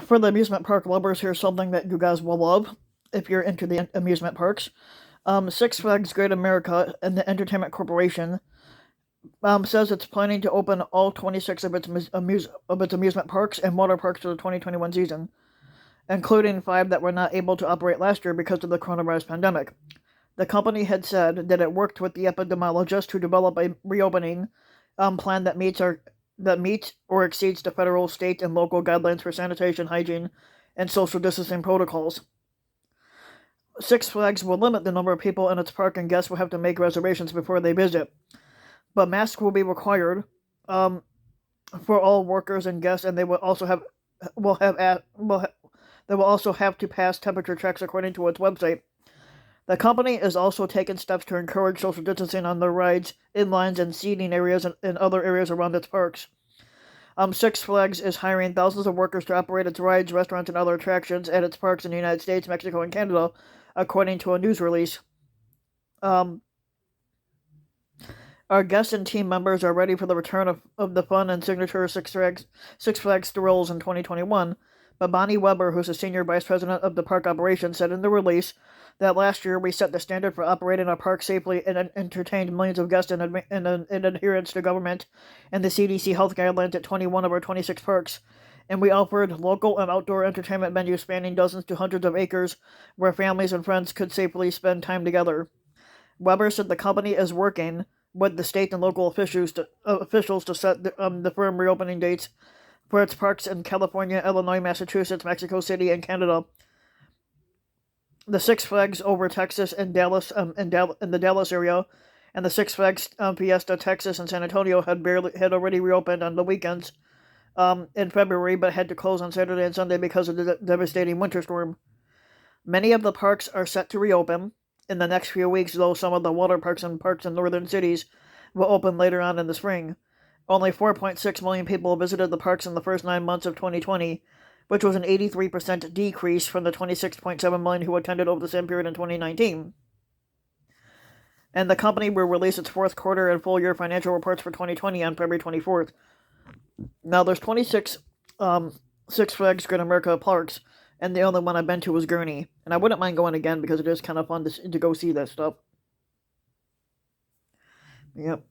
For the amusement park lovers, here's something that you guys will love if you're into the amusement parks. Six Flags Great America and the Entertainment Corporation says it's planning to open all 26 of its amusement parks and water parks for the 2021 season, including 5 that were not able to operate last year because of the coronavirus pandemic. The company had said that it worked with the epidemiologist to develop a reopening plan that meets or exceeds the federal, state, and local guidelines for sanitation, hygiene, and social distancing protocols. Six Flags will limit the number of people in its park, and guests will have to make reservations before they visit. But masks will be required for all workers and guests, and they will also have they will also have to pass temperature checks according to its website. The company is also taking steps to encourage social distancing on the rides, in lines, and seating areas and other areas around its parks. Six Flags is hiring thousands of workers to operate its rides, restaurants, and other attractions at its parks in the United States, Mexico, and Canada, according to a news release. Our guests and team members are ready for the return of the fun and signature Six Flags thrills in 2021, but Bonnie Weber, who's a senior vice president of the park operations, said in the release that last year we set the standard for operating our park safely and entertained millions of guests in adherence to government and the CDC health guidelines at 21 of our 26 parks, and we offered local and outdoor entertainment venues spanning dozens to hundreds of acres where families and friends could safely spend time together. Weber said the company is working with the state and local officials to set the firm reopening dates for its parks in California, Illinois, Massachusetts, Mexico City, and Canada. The Six Flags over Texas and Dallas, in the Dallas area, and the Six Flags Fiesta Texas and San Antonio had already reopened on the weekends in February, but had to close on Saturday and Sunday because of the devastating winter storm. Many of the parks are set to reopen in the next few weeks, though some of the water parks in northern cities will open later on in the spring. Only 4.6 million people visited the parks in the first 9 months of 2020, which was an 83% decrease from the 26.7 million who attended over the same period in 2019. And the company will release its fourth quarter and full year financial reports for 2020 on February 24th. Now, there's 26 Six Flags Great America parks, and the only one I've been to was Gurney. And I wouldn't mind going again because it is kind of fun to go see that stuff. Yep.